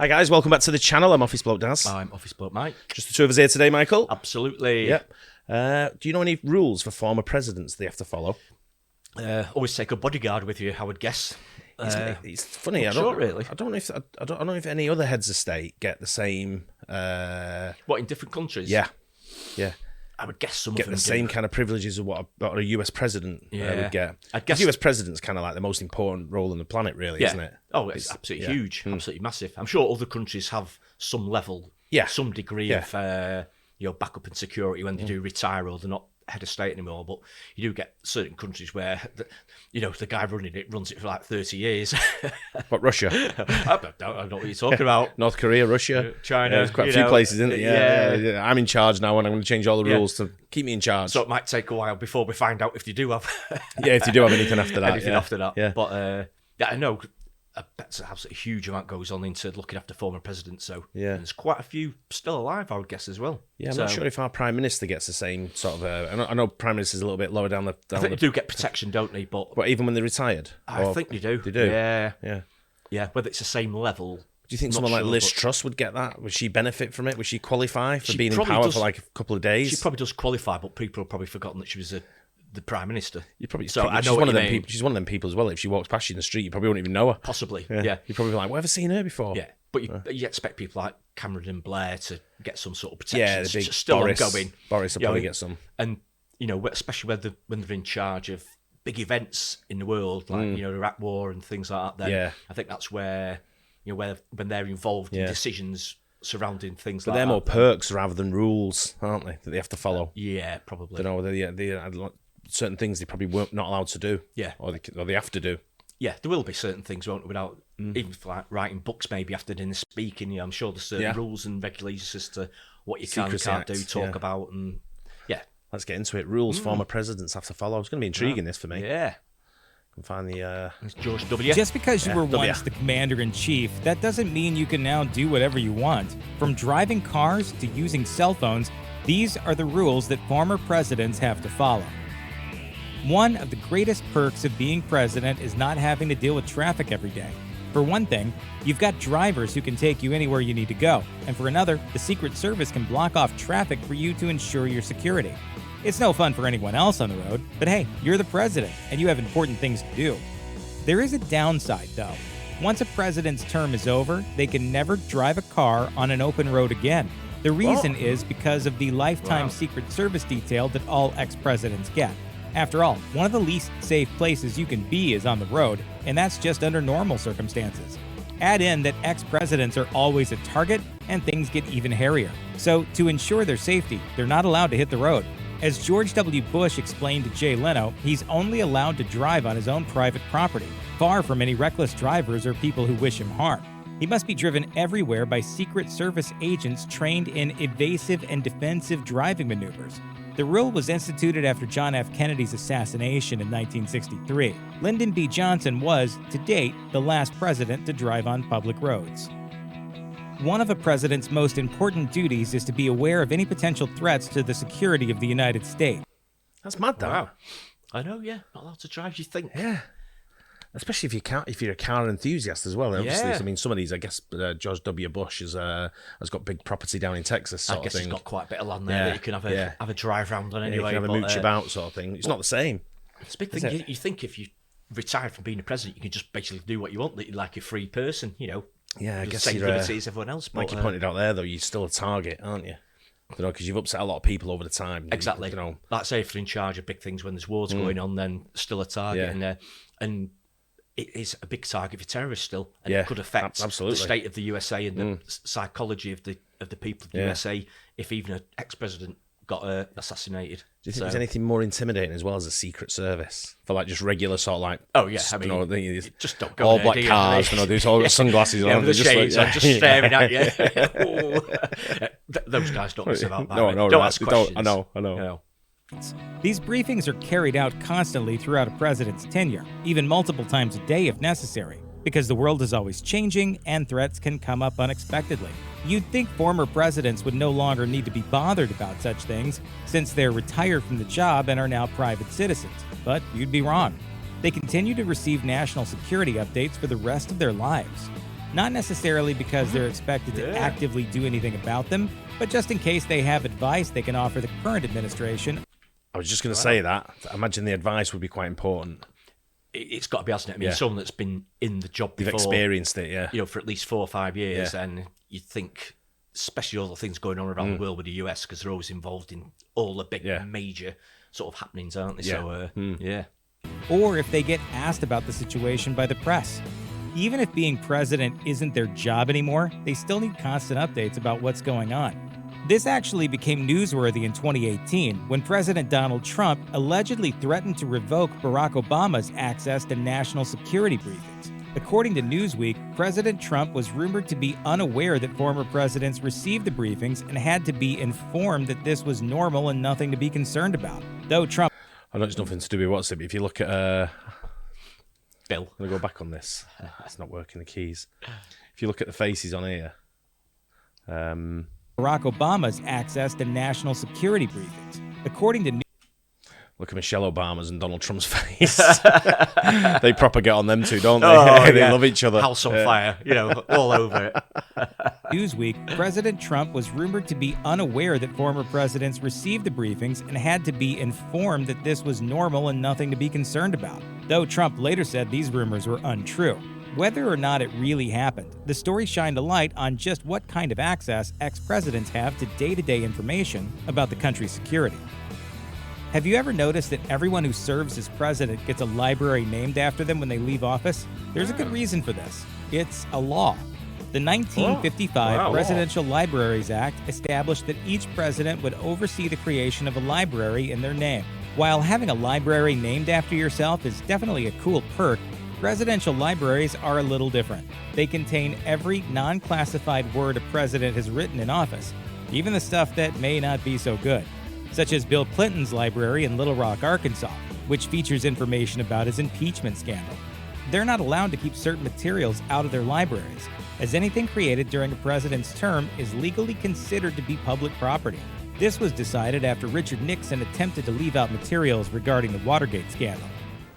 Hi guys, welcome back to the channel. I'm Office Bloke Daz. I'm Office Bloke Mike. Just the two of us here today, Michael. Absolutely. Yep. Do you know any rules for former presidents they have to follow? Always take a bodyguard with you, I would guess. It's funny. I don't know if any other heads of state get the same. What, in different countries? Yeah. I would guess some Get of them the same kind of privileges of what a US president would get. I guess the US president's kind of like the most important role on the planet, really, isn't it? Oh, it's absolutely huge, absolutely massive. I'm sure other countries have some level, some degree of backup and security when they do retire or they're not head of state anymore. But you do get certain countries where the guy running it runs it for like 30 years. What, Russia? I don't know what you're talking about. North Korea, Russia, China. There's quite a few places, isn't it? Yeah. I'm in charge now, and I'm going to change all the rules to keep me in charge. So it might take a while before we find out if you do have. If you do have anything after that. After that. Yeah. But I know. I bet a absolutely huge amount goes on into looking after former presidents. So there's quite a few still alive, I would guess, as well. Yeah, I'm not sure if our prime minister gets the same sort of. I know prime minister's a little bit lower down the. I think they do get protection, don't they? But even when they're retired, I think they do. They do. Yeah. Whether it's the same level. Do you think someone like Liz Truss would get that? Would she benefit from it? Would she qualify for being in power for like a couple of days? She probably does qualify, but people have probably forgotten that she was the prime minister. She's one of them people. She's one of them people as well. If she walks past you in the street, you probably won't even know her. Possibly, yeah. You'd probably be like, "Well, I've seen her before." Yeah, but you expect people like Cameron and Blair to get some sort of protection. Yeah, the big still Boris. Ongoing. Boris will probably get some. And especially when they're in charge of big events in the world, like the Iraq War and things like that. Then I think that's where when they're involved in decisions surrounding things like that. But they're more perks rather than rules, aren't they? That they have to follow. Yeah, probably. They certain things they probably weren't not allowed to do. Yeah, or they have to do. Yeah, there will be certain things without even for like writing books. Maybe after dinner speaking, I'm sure there's certain rules and regulations as to what you can and can't do, talk about, and Let's get into it. Rules former presidents have to follow. It's going to be intriguing this for me. Yeah. Can find the it's George W. Just because you were once the commander-in-chief, that doesn't mean you can now do whatever you want. From driving cars to using cell phones, these are the rules that former presidents have to follow. One of the greatest perks of being president is not having to deal with traffic every day. For one thing, you've got drivers who can take you anywhere you need to go. And for another, the Secret Service can block off traffic for you to ensure your security. It's no fun for anyone else on the road, but hey, you're the president and you have important things to do. There is a downside, though. Once a president's term is over, they can never drive a car on an open road again. The reason is because of the lifetime Secret Service detail that all ex-presidents get. After all, one of the least safe places you can be is on the road, and that's just under normal circumstances. Add in that ex-presidents are always a target, and things get even hairier. So, to ensure their safety, they're not allowed to hit the road. As George W. Bush explained to Jay Leno, he's only allowed to drive on his own private property, far from any reckless drivers or people who wish him harm. He must be driven everywhere by Secret Service agents trained in evasive and defensive driving maneuvers. The rule was instituted after John F. Kennedy's assassination in 1963. Lyndon B. Johnson was, to date, the last president to drive on public roads. One of a president's most important duties is to be aware of any potential threats to the security of the United States. That's mad, though. Wow. I know, not allowed to drive, you think. Yeah. Especially if you're a car enthusiast as well. Obviously, I mean, some of these, I guess, George W. Bush has got big property down in Texas. I guess he's got quite a bit of land there that you can have a drive round on anyway. You can have a mooch about sort of thing. It's not the same. It's a big thing. You think if you retired from being a president, you can just basically do what you want, like a free person, Yeah, I guess same liberty as everyone else. But, like you pointed out there, though, you're still a target, aren't you? Because you've upset a lot of people over the time. Exactly. Like say if they're in charge of big things when there's wars going on, then still a target in there. And it is a big target for terrorists still, and it could affect the state of the USA and the psychology of the people of the USA if even an ex-president got assassinated. Do you think there's anything more intimidating as well as a Secret Service for like just regular sort of like? Oh yeah, I mean, just don't go all black cars, they've all got sunglasses on, with the shades on, just staring at you. Those guys don't mess about that. No, don't ask questions. I know. These briefings are carried out constantly throughout a president's tenure, even multiple times a day if necessary, because the world is always changing and threats can come up unexpectedly. You'd think former presidents would no longer need to be bothered about such things, since they're retired from the job and are now private citizens, but you'd be wrong. They continue to receive national security updates for the rest of their lives. Not necessarily because they're expected to actively do anything about them, but just in case they have advice they can offer the current administration. I was just going to say that. I imagine the advice would be quite important. It's got to be, hasn't it? I mean, someone that's been in the job before. You've experienced it, you know, for at least 4 or 5 years, and you'd think, especially all the things going on around the world with the US, because they're always involved in all the big major sort of happenings, aren't they? So, Or if they get asked about the situation by the press. Even if being president isn't their job anymore, they still need constant updates about what's going on. This actually became newsworthy in 2018 when President Donald Trump allegedly threatened to revoke Barack Obama's access to national security briefings. According to Newsweek, President Trump was rumored to be unaware that former presidents received the briefings and had to be informed that this was normal and nothing to be concerned about. Though Trump... I know it's nothing to do with WhatsApp, but if you look at... Bill. I'm going to go back on this. It's not working, the keys. If you look at the faces on here... Barack Obama's access to national security briefings. According to... Look at Michelle Obama's and Donald Trump's face. They proper get on them two, don't they? Oh, They love each other. House on fire, you know, all over it. Newsweek, President Trump was rumored to be unaware that former presidents received the briefings and had to be informed that this was normal and nothing to be concerned about. Though Trump later said these rumors were untrue. Whether or not it really happened, the story shined a light on just what kind of access ex-presidents have to day-to-day information about the country's security. Have you ever noticed that everyone who serves as president gets a library named after them when they leave office? There's a good reason for this. It's a law. The 1955 Presidential Libraries Act established that each president would oversee the creation of a library in their name. While having a library named after yourself is definitely a cool perk, presidential libraries are a little different. They contain every non-classified word a president has written in office, even the stuff that may not be so good, such as Bill Clinton's library in Little Rock, Arkansas, which features information about his impeachment scandal. They're not allowed to keep certain materials out of their libraries, as anything created during a president's term is legally considered to be public property. This was decided after Richard Nixon attempted to leave out materials regarding the Watergate scandal.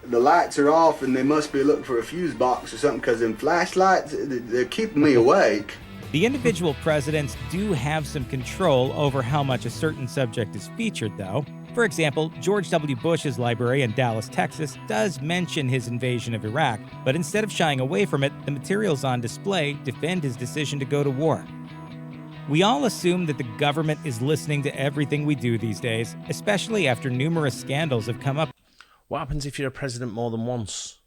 The lights are off and they must be looking for a fuse box or something, because them flashlights, they're keeping me awake. The individual presidents do have some control over how much a certain subject is featured, though. For example, George W. Bush's library in Dallas, Texas, does mention his invasion of Iraq, but instead of shying away from it, the materials on display defend his decision to go to war. We all assume that the government is listening to everything we do these days, especially after numerous scandals have come up. What happens if you're a president more than once?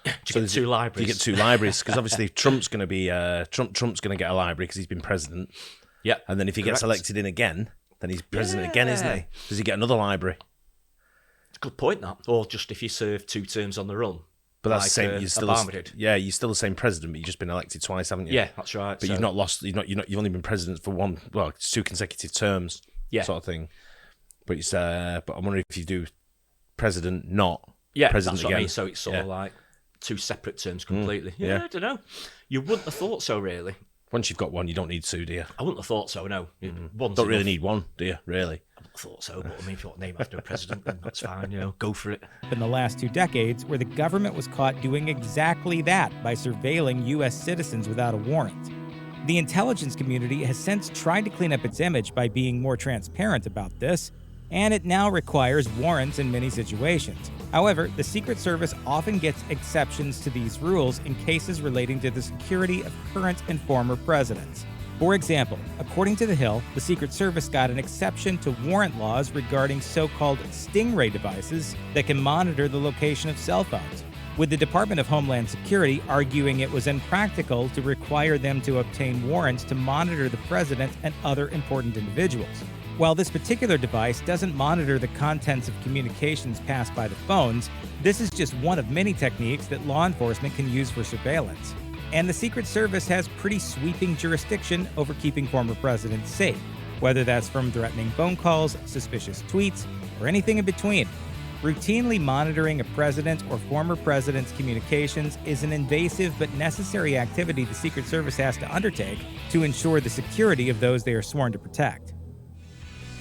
You get two libraries. You get two libraries, because obviously Trump's going to be Trump's going to get a library because he's been president. Yeah. And then if he gets elected in again, then he's president again, isn't he? Does he get another library? It's a good point, that. Or just if you serve 2 terms on the run. But that's the same. You're still did. you're still the same president, but you've just been elected twice, haven't you? Yeah, that's right. But you've not lost. You've only been president for it's 2 consecutive terms. Yeah. Sort of thing. But it's but I'm wondering if you do president, not president that's what again. I mean. So it's sort of like 2 separate terms completely. I don't know. You wouldn't have thought so, really. Once you've got one, you don't need 2, do you? I wouldn't have thought so, no. Don't really need 1, do you, really? I wouldn't have thought so, but I mean, if you want to name after a president, then that's fine, go for it. In the last 2 decades, where the government was caught doing exactly that by surveilling U.S. citizens without a warrant. The intelligence community has since tried to clean up its image by being more transparent about this, and it now requires warrants in many situations. However, the Secret Service often gets exceptions to these rules in cases relating to the security of current and former presidents. For example, according to The Hill, the Secret Service got an exception to warrant laws regarding so-called stingray devices that can monitor the location of cell phones, with the Department of Homeland Security arguing it was impractical to require them to obtain warrants to monitor the president and other important individuals. While this particular device doesn't monitor the contents of communications passed by the phones, this is just one of many techniques that law enforcement can use for surveillance. And the Secret Service has pretty sweeping jurisdiction over keeping former presidents safe, whether that's from threatening phone calls, suspicious tweets, or anything in between. Routinely monitoring a president or former president's communications is an invasive but necessary activity the Secret Service has to undertake to ensure the security of those they are sworn to protect.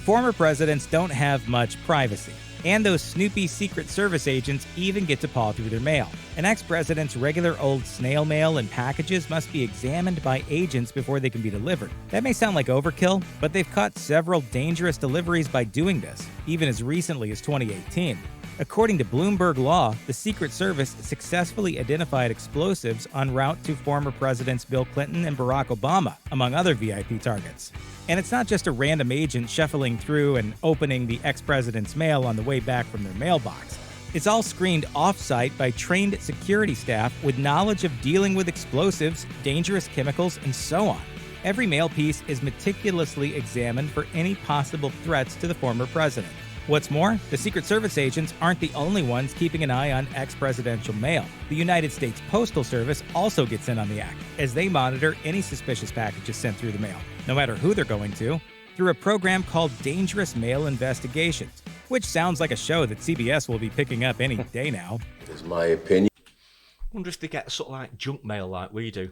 Former presidents don't have much privacy. And those snoopy Secret Service agents even get to paw through their mail. An ex-president's regular old snail mail and packages must be examined by agents before they can be delivered. That may sound like overkill, but they've caught several dangerous deliveries by doing this, even as recently as 2018. According to Bloomberg Law, the Secret Service successfully identified explosives en route to former Presidents Bill Clinton and Barack Obama, among other VIP targets. And it's not just a random agent shuffling through and opening the ex-president's mail on the way back from their mailbox. It's all screened off-site by trained security staff with knowledge of dealing with explosives, dangerous chemicals, and so on. Every mail piece is meticulously examined for any possible threats to the former president. What's more, the Secret Service agents aren't the only ones keeping an eye on ex-presidential mail. The United States Postal Service also gets in on the act, as they monitor any suspicious packages sent through the mail, no matter who they're going to, through a program called Dangerous Mail Investigations, which sounds like a show that CBS will be picking up any day now. Is my opinion. I wonder if they get sort of like junk mail like we do.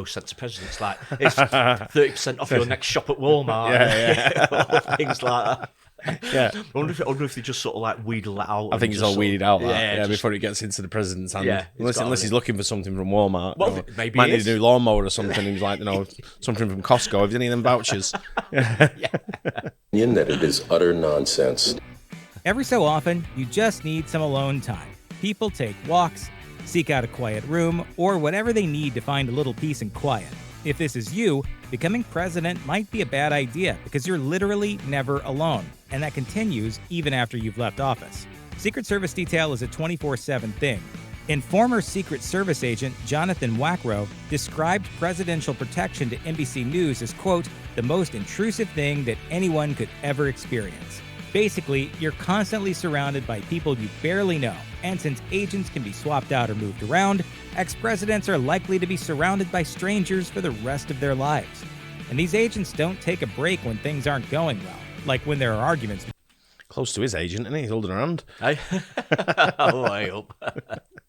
Sent to presidents, like it's 30% off your next shop at Walmart. Things like that. Yeah, I wonder if they just sort of like wheedle that out. I think it's all weeded out. Before it gets into the president's hand. Yeah, unless he's looking for something from Walmart. Well, maybe might need a new lawnmower or something. He's like, something from Costco. Have you any of them vouchers? That it is utter nonsense. Every so often, you just need some alone time. People take walks, seek out a quiet room, or whatever they need to find a little peace and quiet. If this is you, becoming president might be a bad idea because you're literally never alone, and that continues even after you've left office. Secret Service detail is a 24/7 thing. And former Secret Service agent Jonathan Wackrow described presidential protection to NBC News as, quote, the most intrusive thing that anyone could ever experience. Basically, you're constantly surrounded by people you barely know, and since agents can be swapped out or moved around, ex-presidents are likely to be surrounded by strangers for the rest of their lives. And these agents don't take a break when things aren't going well, like when there are arguments. Close to his agent, and he's holding her hand. I hope.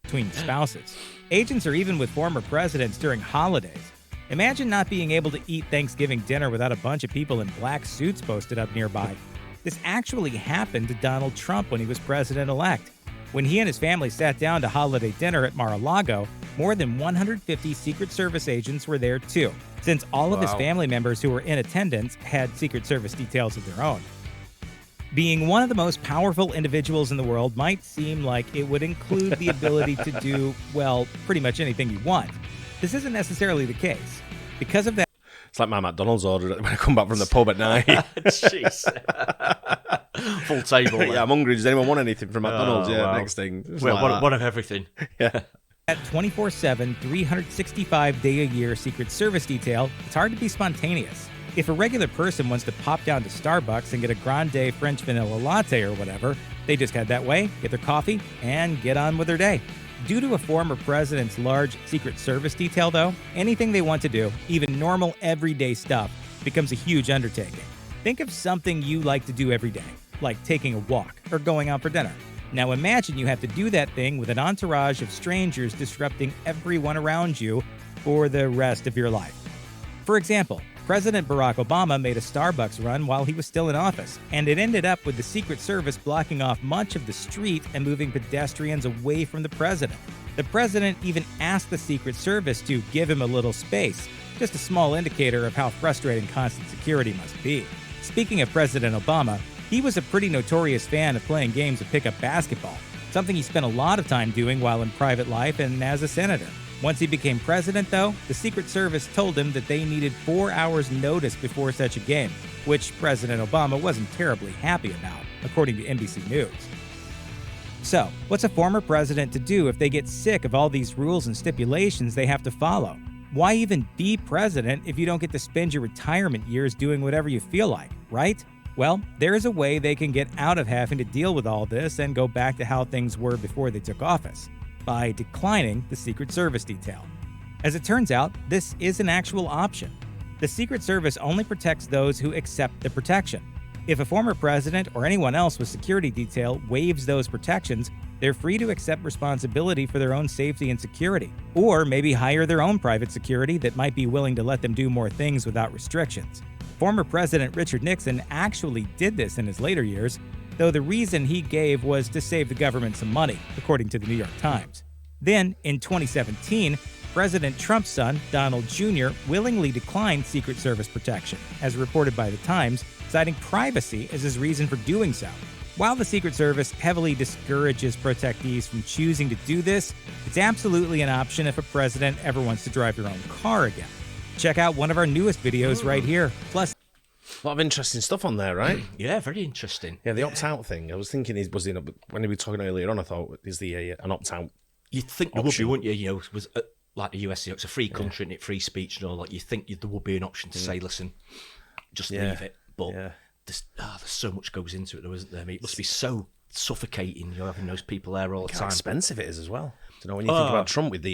Between spouses. Agents are even with former presidents during holidays. Imagine not being able to eat Thanksgiving dinner without a bunch of people in black suits posted up nearby. This actually happened to Donald Trump when he was president-elect. When he and his family sat down to holiday dinner at Mar-a-Lago, more than 150 Secret Service agents were there too, since all of his family members who were in attendance had Secret Service details of their own. Being one of the most powerful individuals in the world might seem like it would include the ability to do, well, pretty much anything you want. This isn't necessarily the case. Because of that, it's like my McDonald's order when I come back from the pub at night. Jeez. Full table. Yeah, I'm hungry. Does anyone want anything from McDonald's? Next thing. Well, one of everything. Yeah. At 24/7, 365-day-a-year Secret Service detail, it's hard to be spontaneous. If a regular person wants to pop down to Starbucks and get a grande French vanilla latte or whatever, they just head that way, get their coffee, and get on with their day. Due to a former president's large Secret Service detail, though, anything they want to do, even normal everyday stuff, becomes a huge undertaking. Think of something you like to do every day, like taking a walk or going out for dinner. Now imagine you have to do that thing with an entourage of strangers disrupting everyone around you for the rest of your life. For example, President Barack Obama made a Starbucks run while he was still in office, and it ended up with the Secret Service blocking off much of the street and moving pedestrians away from the president. The president even asked the Secret Service to give him a little space, just a small indicator of how frustrating constant security must be. Speaking of President Obama, he was a pretty notorious fan of playing games of pickup basketball, something he spent a lot of time doing while in private life and as a senator. Once he became president, though, the Secret Service told him that they needed 4 hours' notice before such a game, which President Obama wasn't terribly happy about, according to NBC News. So, what's a former president to do if they get sick of all these rules and stipulations they have to follow? Why even be president if you don't get to spend your retirement years doing whatever you feel like, right? Well, there is a way they can get out of having to deal with all this and go back to how things were before they took office. By declining the Secret Service detail. As it turns out, this is an actual option. The Secret Service only protects those who accept the protection. If a former president or anyone else with security detail waives those protections, they're free to accept responsibility for their own safety and security, or maybe hire their own private security that might be willing to let them do more things without restrictions. Former President Richard Nixon actually did this in his later years. though the reason he gave was to save the government some money, according to the New York Times. Then, in 2017, President Trump's son, Donald Jr., willingly declined Secret Service protection, as reported by the Times, citing privacy as his reason for doing so. While the Secret Service heavily discourages protectees from choosing to do this, it's absolutely an option if a president ever wants to drive their own car again. Check out one of our newest videos right here. Plus, a lot of interesting stuff on there, right? Yeah, very interesting. Yeah, the opt-out thing. I was thinking, when we were talking earlier on, I thought, is the an opt-out? You'd think there would be, wouldn't you? You know, was like the US, it's a free country and it's free speech and all that. You think there would be an option to say, listen, just leave it. But there's so much goes into it, though, isn't there? I mean, it must be so suffocating, having those people there all the time. How expensive it is as well. Do you know, when you think about Trump with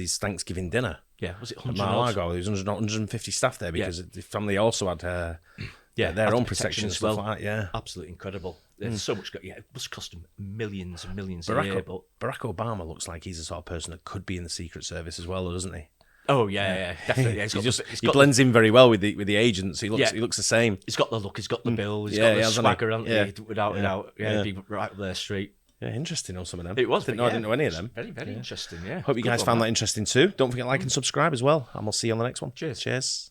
his Thanksgiving dinner? Yeah, was it 100? Mar-a-Lago, there was 150 staff there because the family also had their own protection and stuff like that. Yeah, absolutely incredible. There's so much. Yeah, it must cost them millions and millions a year. But Barack Obama looks like he's the sort of person that could be in the Secret Service as well, doesn't he? Oh yeah, definitely. Yeah, he blends in very well with the agents. He looks the same. He's got the look. He's got the bill. He's got the swagger, hasn't he? Without doubt. Yeah, be right up their street. Yeah, interesting on some of them. It was. I didn't know any of them. Very, very interesting. Yeah. Hope you guys found that interesting too. Don't forget to like and subscribe as well, and we'll see you on the next one. Cheers. Cheers.